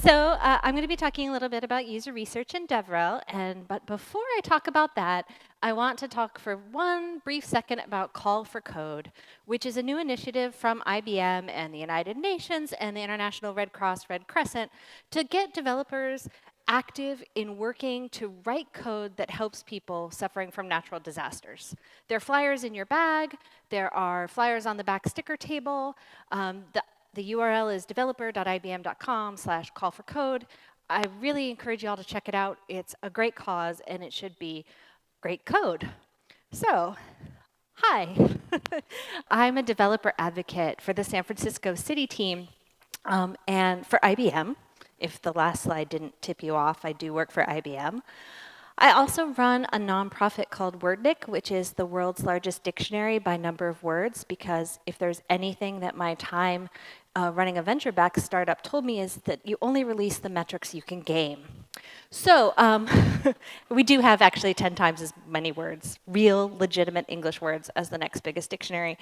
I'm going to be talking a little bit about user research in DevRel, but before I talk about that, I want to talk for one brief second about Call for Code, which is a new initiative from IBM and the United Nations and the International Red Cross Red Crescent to get developers active in working to write code that helps people suffering from natural disasters. There are flyers in your bag. There are flyers on the back sticker table. The URL is developer.ibm.com/call-for-code. I really encourage you all to check it out. It's a great cause, and it should be great code. So, hi. I'm a developer advocate for the San Francisco City team and for IBM. If the last slide didn't tip you off, I do work for IBM. I also run a nonprofit called WordNik, which is the world's largest dictionary by number of words, because if there's anything that my time running a venture-backed startup told me is that you only release the metrics you can game. So we do have actually 10 times as many words, real, legitimate English words, as the next biggest dictionary.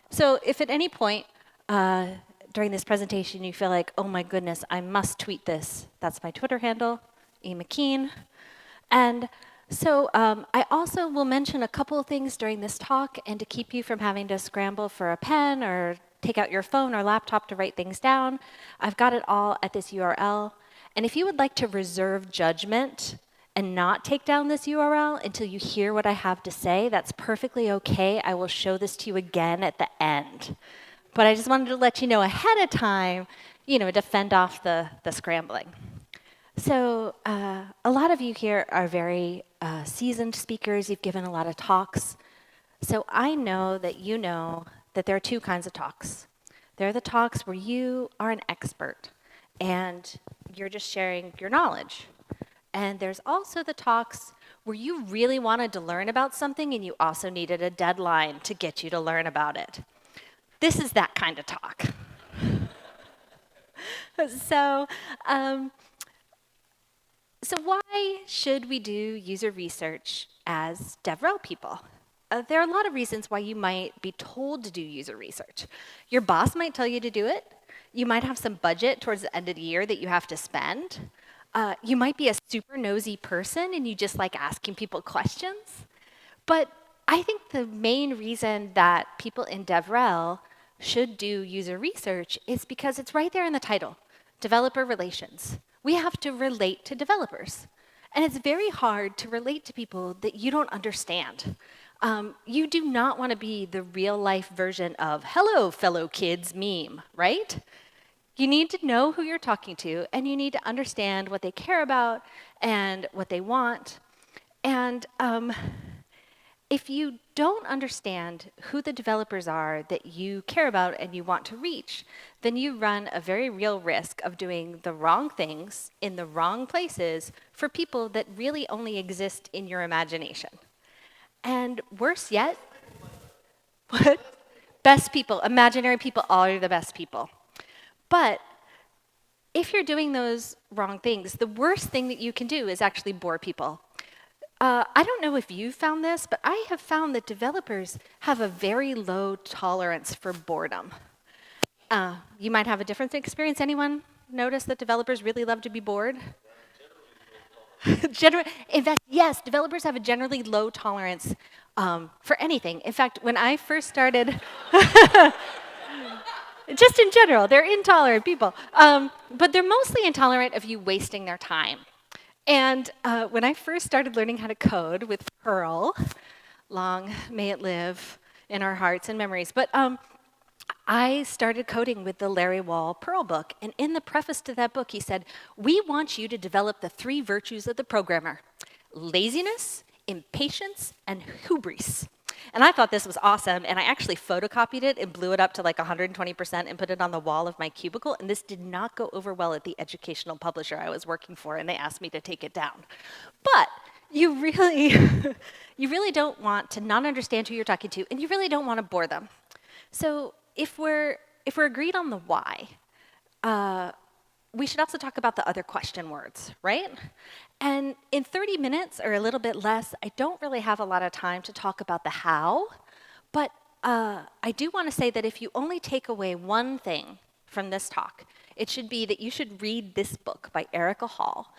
So if at any point during this presentation you feel like, oh my goodness, I must tweet this, that's my Twitter handle, Erin McKean. And so I also will mention a couple of things during this talk, and to keep you from having to scramble for a pen or take out your phone or laptop to write things down, I've got it all at this URL. And if you would like to reserve judgment and not take down this URL until you hear what I have to say, that's perfectly okay. I will show this to you again at the end. But I just wanted to let you know ahead of time, to fend off the scrambling. So a lot of you here are very seasoned speakers. You've given a lot of talks. So I know that there are two kinds of talks. There are the talks where you are an expert and you're just sharing your knowledge. And there's also the talks where you really wanted to learn about something and you also needed a deadline to get you to learn about it. This is that kind of talk. So why should we do user research as DevRel people? There are a lot of reasons why you might be told to do user research. Your boss might tell you to do it. You might have some budget towards the end of the year that you have to spend. You might be a super nosy person and you just like asking people questions. But I think the main reason that people in DevRel should do user research is because it's right there in the title, developer relations. We have to relate to developers. And it's very hard to relate to people that you don't understand. You do not want to be the real-life version of hello, fellow kids meme, right? You need to know who you're talking to, and you need to understand what they care about and what they want. And if you don't understand who the developers are that you care about and you want to reach, then you run a very real risk of doing the wrong things in the wrong places for people that really only exist in your imagination. And worse yet, what? Best people, imaginary people are the best people. But if you're doing those wrong things, the worst thing that you can do is actually bore people. I don't know if you've found this, but I have found that developers have a very low tolerance for boredom. You might have a different experience. Anyone notice that developers really love to be bored? In fact, yes, developers have a generally low tolerance for anything. In fact, when I first started, just in general, they're intolerant people. But they're mostly intolerant of you wasting their time. And when I first started learning how to code with Perl, long may it live in our hearts and memories, but I started coding with the Larry Wall Perl book. And in the preface to that book, he said, we want you to develop the 3 virtues of the programmer: laziness, impatience, and hubris. And I thought this was awesome, and I actually photocopied it and blew it up to like 120% and put it on the wall of my cubicle, and this did not go over well at the educational publisher I was working for, and they asked me to take it down. But you really, you really don't want to not understand who you're talking to, and you really don't want to bore them. So if we're agreed on the why, we should also talk about the other question words, right? And in 30 minutes or a little bit less, I don't really have a lot of time to talk about the how, but I do want to say that if you only take away one thing from this talk, it should be that you should read this book by Erica Hall.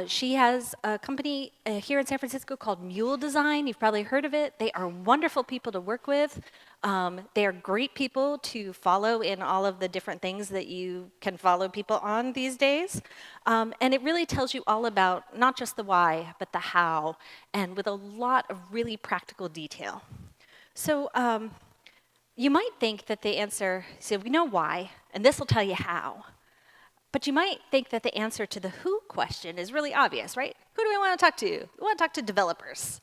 She has a company here in San Francisco called Mule Design. You've probably heard of it. They are wonderful people to work with. They are great people to follow in all of the different things that you can follow people on these days. And it really tells you all about not just the why, but the how, and with a lot of really practical detail. So you might think that the answer, so we know why, and this will tell you how. But you might think that the answer to the who question is really obvious, right? Who do we want to talk to? We want to talk to developers.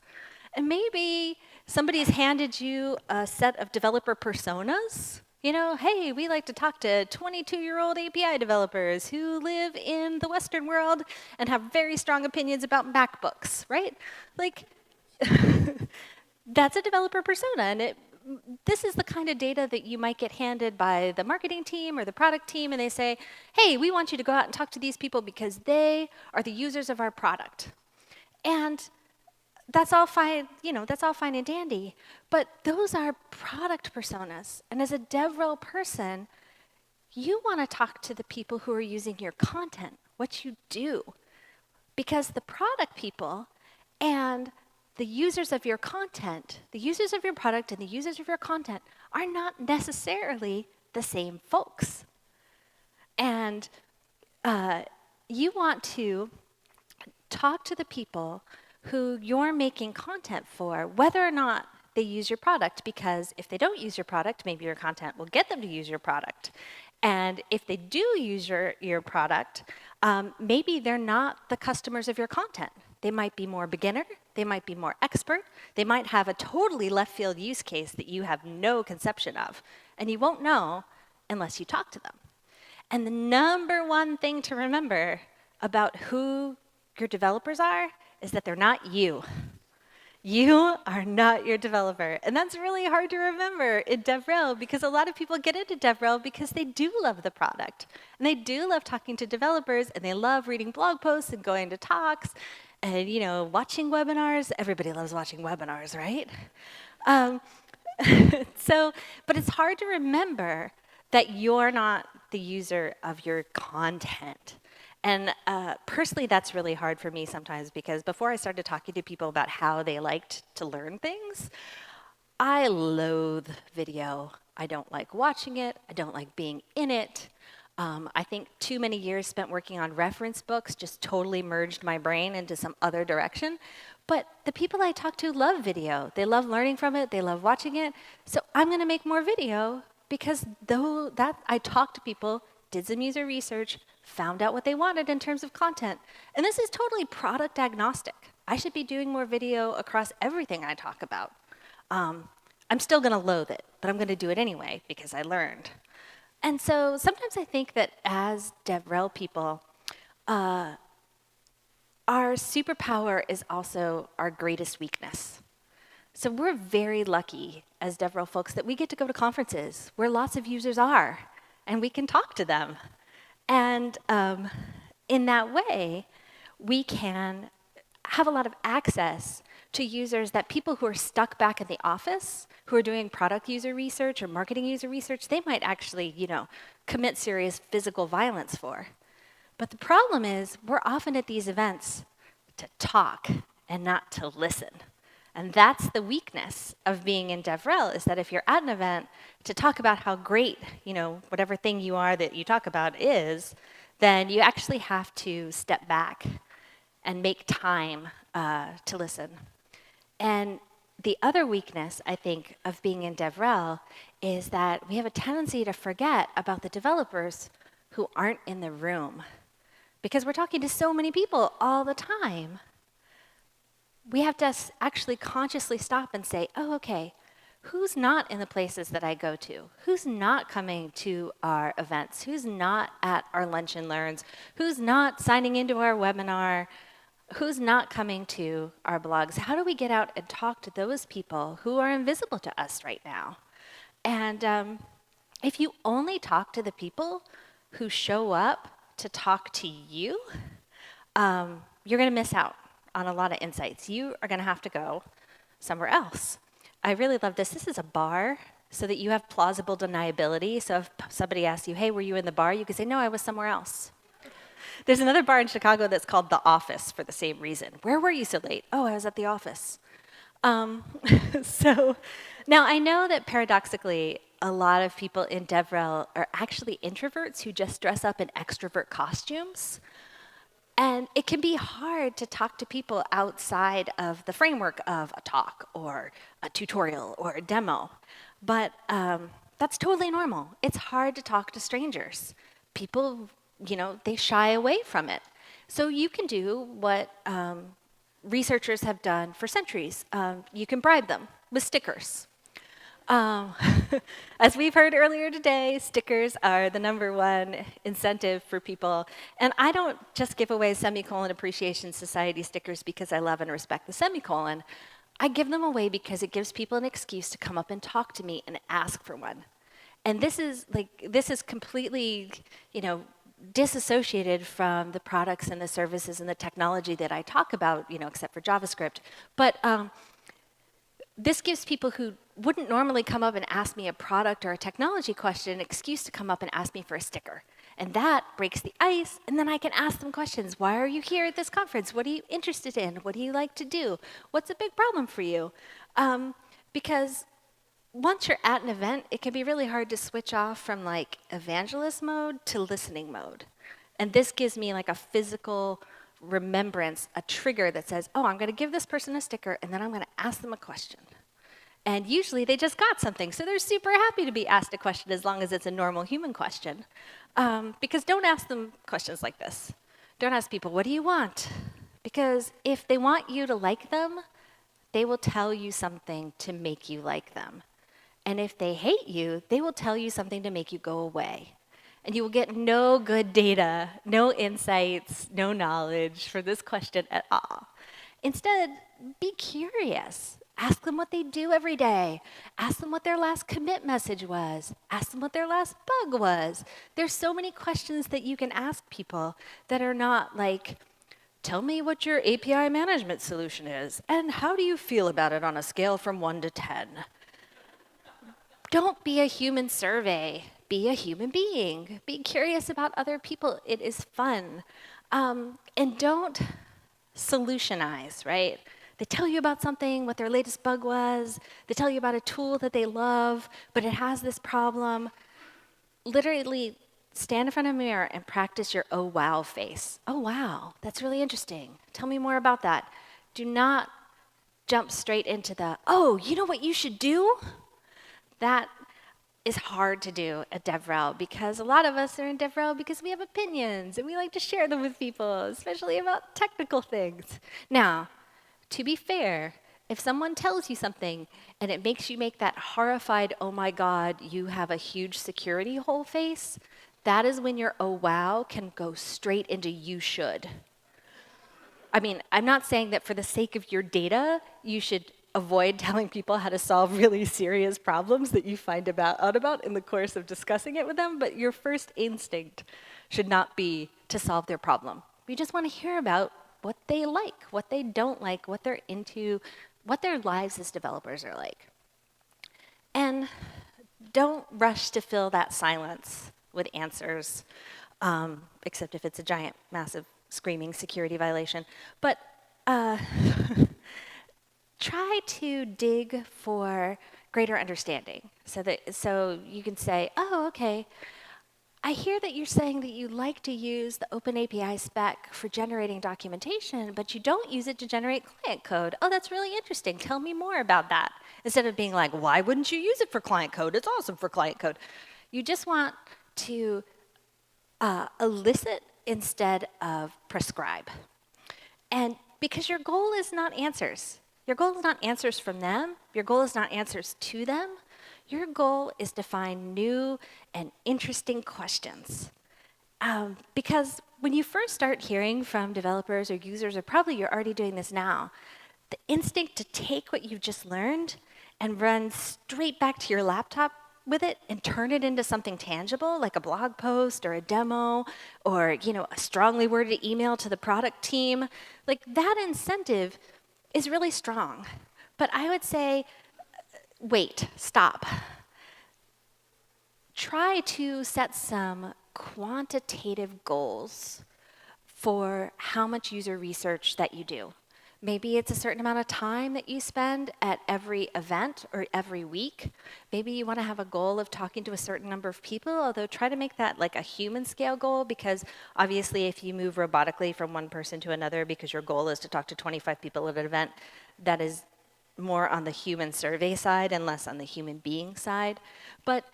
And maybe somebody's handed you a set of developer personas. You know, hey, we like to talk to 22-year-old API developers who live in the Western world and have very strong opinions about MacBooks, right? Like, that's a developer persona, and this is the kind of data that you might get handed by the marketing team or the product team, and they say, hey, we want you to go out and talk to these people because they are the users of our product. And that's all fine, that's all fine and dandy, but those are product personas. And as a DevRel person, you want to talk to the people who are using your content, what you do, because the product people and the users of your content, the users of your product and the users of your content are not necessarily the same folks. And you want to talk to the people who you're making content for, whether or not they use your product, because if they don't use your product, maybe your content will get them to use your product. And if they do use your product, maybe they're not the customers of your content. They might be more beginner, they might be more expert, they might have a totally left field use case that you have no conception of, and you won't know unless you talk to them. And the number one thing to remember about who your developers are is that they're not you. You are not your developer. And that's really hard to remember in DevRel because a lot of people get into DevRel because they do love the product. And they do love talking to developers, and they love reading blog posts and going to talks and watching webinars. Everybody loves watching webinars, right? But it's hard to remember that you're not the user of your content. And personally, that's really hard for me sometimes because before I started talking to people about how they liked to learn things, I loathe video. I don't like watching it. I don't like being in it. I think too many years spent working on reference books just totally merged my brain into some other direction. But the people I talk to love video. They love learning from it. They love watching it. So I'm going to make more video because I talked to people, did some user research, found out what they wanted in terms of content. And this is totally product agnostic. I should be doing more video across everything I talk about. I'm still going to loathe it, but I'm going to do it anyway because I learned. And so sometimes I think that as DevRel people, our superpower is also our greatest weakness. So we're very lucky as DevRel folks that we get to go to conferences where lots of users are, and we can talk to them. And in that way, we can have a lot of access to users that people who are stuck back in the office, who are doing product user research or marketing user research, they might actually, commit serious physical violence for. But the problem is we're often at these events to talk and not to listen. And that's the weakness of being in DevRel, is that if you're at an event to talk about how great, whatever thing you are that you talk about is, then you actually have to step back and make time to listen. And the other weakness, I think, of being in DevRel is that we have a tendency to forget about the developers who aren't in the room. Because we're talking to so many people all the time. We have to actually consciously stop and say, oh, okay, who's not in the places that I go to? Who's not coming to our events? Who's not at our lunch and learns? Who's not signing into our webinar? Who's not coming to our blogs? How do we get out and talk to those people who are invisible to us right now? And if you only talk to the people who show up to talk to you, you're going to miss out on a lot of insights. You are going to have to go somewhere else. I really love this. This is a bar. so that you have plausible deniability. So if somebody asks you, hey, were you in the bar? You can say, no, I was somewhere else. There's another bar in Chicago that's called The Office for the same reason. Where were you so late? Oh, I was at the office. So now I know that paradoxically, a lot of people in DevRel are actually introverts who just dress up in extrovert costumes. And it can be hard to talk to people outside of the framework of a talk or a tutorial or a demo. But that's totally normal. It's hard to talk to strangers. People, they shy away from it. So you can do what researchers have done for centuries. You can bribe them with stickers. As we've heard earlier today, stickers are the #1 incentive for people. And I don't just give away Semicolon Appreciation Society stickers because I love and respect the semicolon. I give them away because it gives people an excuse to come up and talk to me and ask for one. And this is completely, disassociated from the products and the services and the technology that I talk about, except for JavaScript. But this gives people who wouldn't normally come up and ask me a product or a technology question an excuse to come up and ask me for a sticker. And that breaks the ice, and then I can ask them questions. Why are you here at this conference? What are you interested in? What do you like to do? What's a big problem for you? Because once you're at an event, it can be really hard to switch off from evangelist mode to listening mode. And this gives me a physical remembrance, a trigger that says, oh, I'm going to give this person a sticker, and then I'm going to ask them a question. And usually they just got something, so they're super happy to be asked a question as long as it's a normal human question. Because don't ask them questions like this. Don't ask people, what do you want? Because if they want you to like them, they will tell you something to make you like them. And if they hate you, they will tell you something to make you go away. And you will get no good data, no insights, no knowledge for this question at all. Instead, be curious. Ask them what they do every day. Ask them what their last commit message was. Ask them what their last bug was. There's so many questions that you can ask people that are not tell me what your API management solution is, and how do you feel about it on a scale from 1 to 10? Don't be a human survey. Be a human being. Be curious about other people. It is fun. And don't solutionize, right? They tell you about something, what their latest bug was. They tell you about a tool that they love, but it has this problem. Literally, stand in front of a mirror and practice your oh wow face. Oh wow, that's really interesting. Tell me more about that. Do not jump straight into the, oh, you know what you should do? That is hard to do at DevRel because a lot of us are in DevRel because we have opinions and we like to share them with people, especially about technical things. Now, to be fair, if someone tells you something and it makes you make that horrified, oh my God, you have a huge security hole face, that is when your oh wow can go straight into you should. I mean, I'm not saying that for the sake of your data, you should avoid telling people how to solve really serious problems that you find out about in the course of discussing it with them, but your first instinct should not be to solve their problem. We just want to hear about what they like, what they don't like, what they're into, what their lives as developers are like. And don't rush to fill that silence with answers, except if it's a giant, massive, screaming security violation. But try to dig for greater understanding so you can say, oh, okay, I hear that you're saying that you like to use the OpenAPI spec for generating documentation, but you don't use it to generate client code. Oh, that's really interesting. Tell me more about that. Instead of being like, why wouldn't you use it for client code? It's awesome for client code. You just want to elicit instead of prescribe. And because your goal is not answers. Your goal is not answers from them. Your goal is not answers to them. Your goal is to find new and interesting questions. Because when you first start hearing from developers or users, or probably you're already doing this now, the instinct to take what you've just learned and run straight back to your laptop with it and turn it into something tangible, like a blog post or a demo or a strongly worded email to the product team, like that incentive is really strong. But I would say, wait, stop. try to set some quantitative goals for how much user research that you do. Maybe it's a certain amount of time that you spend at every event or every week. Maybe you want to have a goal of talking to a certain number of people, although try to make that like a human scale goal, because obviously if you move robotically from one person to another because your goal is to talk to 25 people at an event, that is more on the human survey side and less on the human being side. But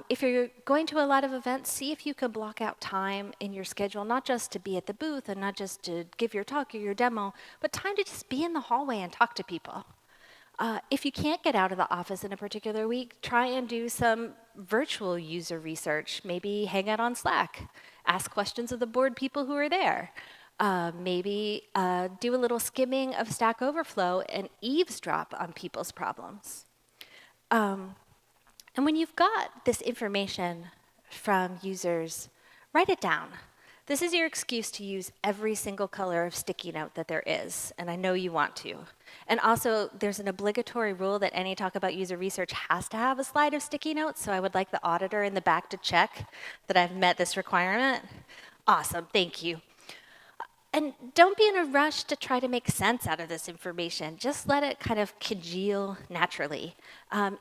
if you're going to a lot of events, see if you can block out time in your schedule, not just to be at the booth and not just to give your talk or your demo, but time to just be in the hallway and talk to people. If you can't get out of the office in a particular week, try and do some virtual user research. Maybe hang out on Slack, ask questions of the board people who are there. Maybe do a little skimming of Stack Overflow and eavesdrop on people's problems. And when you've got this information from users, write it down. This is your excuse to use every single color of sticky note that there is, and I know you want to. And also, there's an obligatory rule that any talk about user research has to have a slide of sticky notes, so I would like the auditor in the back to check that I've met this requirement. Awesome, thank you. And don't be in a rush to try to make sense out of this information. Just let it kind of congeal naturally.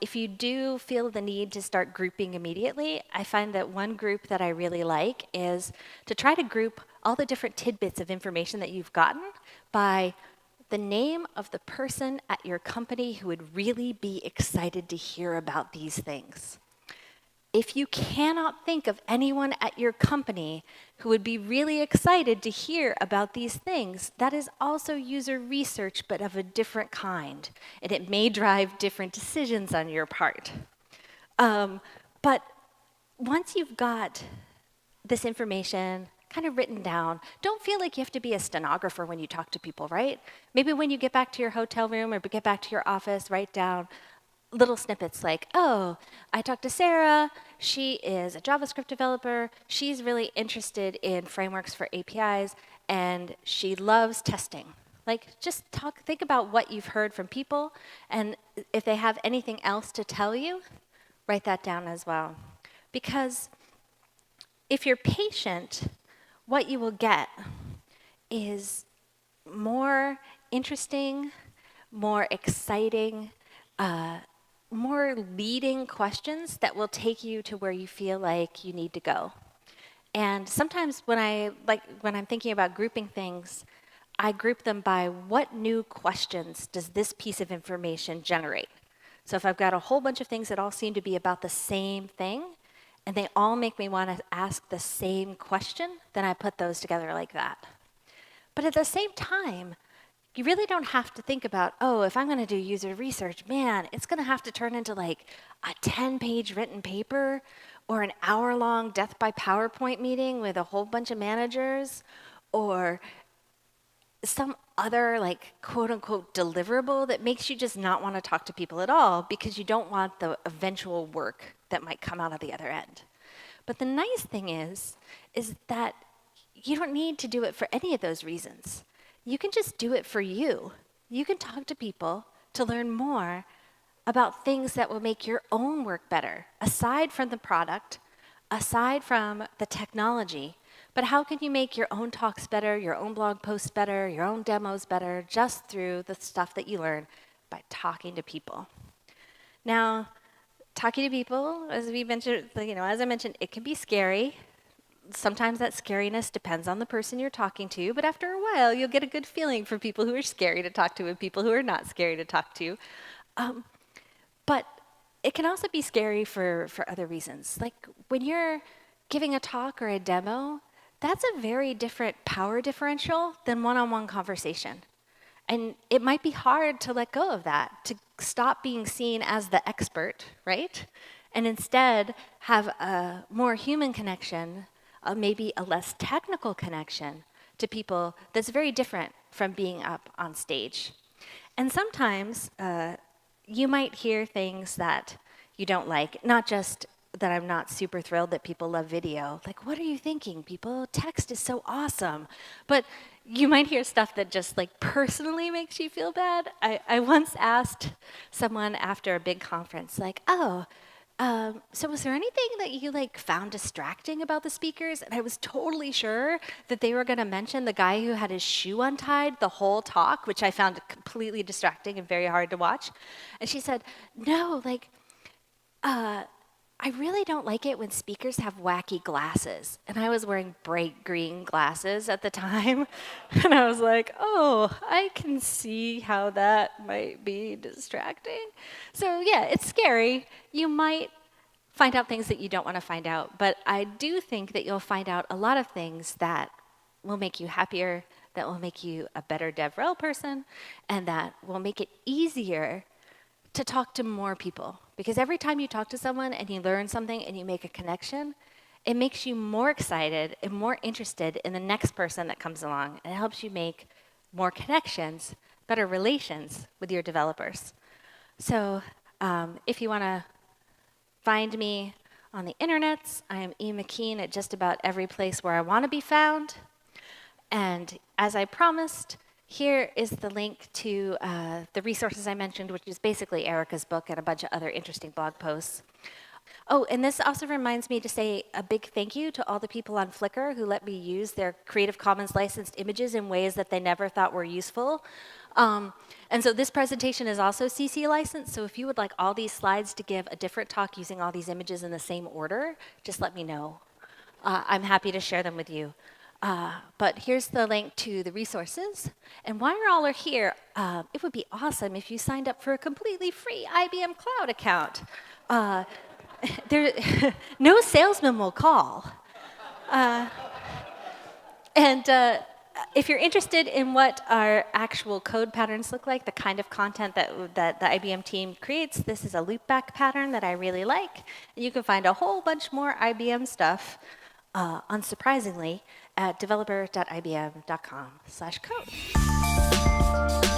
If you do feel the need to start grouping immediately, I find that one group that I really like is to try to group all the different tidbits of information that you've gotten by the name of the person at your company who would really be excited to hear about these things. If you cannot think of anyone at your company who would be really excited to hear about these things, that is also user research, but of a different kind. And it may drive different decisions on your part. But once you've got this information kind of written down, don't feel like you have to be a stenographer when you talk to people, right? Maybe when you get back to your hotel room or get back to your office, write down little snippets like, oh, I talked to Sarah, she is a JavaScript developer, she's really interested in frameworks for APIs, and she loves testing. Like, just think about what you've heard from people, and if they have anything else to tell you, write that down as well. Because if you're patient, what you will get is more interesting, more exciting, more leading questions that will take you to where you feel like you need to go. And sometimes when I'm thinking about grouping things, I group them by what new questions does this piece of information generate. So if I've got a whole bunch of things that all seem to be about the same thing, and they all make me want to ask the same question, then I put those together like that. But at the same time, you really don't have to think about, oh, if I'm going to do user research, man, it's going to have to turn into like a 10-page written paper or an hour-long death by PowerPoint meeting with a whole bunch of managers or some other like quote-unquote deliverable that makes you just not want to talk to people at all because you don't want the eventual work that might come out of the other end. But the nice thing is that you don't need to do it for any of those reasons. You can just do it for you. You can talk to people to learn more about things that will make your own work better, aside from the product, aside from the technology. But how can you make your own talks better, your own blog posts better, your own demos better, just through the stuff that you learn by talking to people? Now, talking to people, as we mentioned, as I mentioned, it can be scary. Sometimes that scariness depends on the person you're talking to, but after a while, you'll get a good feeling for people who are scary to talk to and people who are not scary to talk to. But it can also be scary for other reasons. Like when you're giving a talk or a demo, that's a very different power differential than one-on-one conversation. And it might be hard to let go of that, to stop being seen as the expert, right? And instead have a more human connection, maybe a less technical connection to people that's very different from being up on stage. And sometimes you might hear things that you don't like, not just that I'm not super thrilled that people love video. Like, what are you thinking, people? Text is so awesome. But you might hear stuff that just like personally makes you feel bad. I once asked someone after a big conference, like, oh, So was there anything that you found distracting about the speakers? And I was totally sure that they were going to mention the guy who had his shoe untied the whole talk, which I found completely distracting and very hard to watch. And she said, no, I really don't like it when speakers have wacky glasses. And I was wearing bright green glasses at the time. And I was like, oh, I can see how that might be distracting. So yeah, it's scary. You might find out things that you don't want to find out. But I do think that you'll find out a lot of things that will make you happier, that will make you a better DevRel person, and that will make it easier to talk to more people. Because every time you talk to someone and you learn something and you make a connection, it makes you more excited and more interested in the next person that comes along. And it helps you make more connections, better relations with your developers. So if you want to find me on the internets, I am Erin McKean at just about every place where I want to be found. And as I promised, here is the link to the resources I mentioned, which is basically Erica's book and a bunch of other interesting blog posts. Oh, and this also reminds me to say a big thank you to all the people on Flickr who let me use their Creative Commons licensed images in ways that they never thought were useful. And so this presentation is also CC licensed, so if you would like all these slides to give a different talk using all these images in the same order, just let me know. I'm happy to share them with you. But here's the link to the resources. And while you all are here, it would be awesome if you signed up for a completely free IBM Cloud account. No salesman will call. If you're interested in what our actual code patterns look like, the kind of content that the IBM team creates, this is a loopback pattern that I really like. And you can find a whole bunch more IBM stuff, unsurprisingly, at developer.ibm.com/code.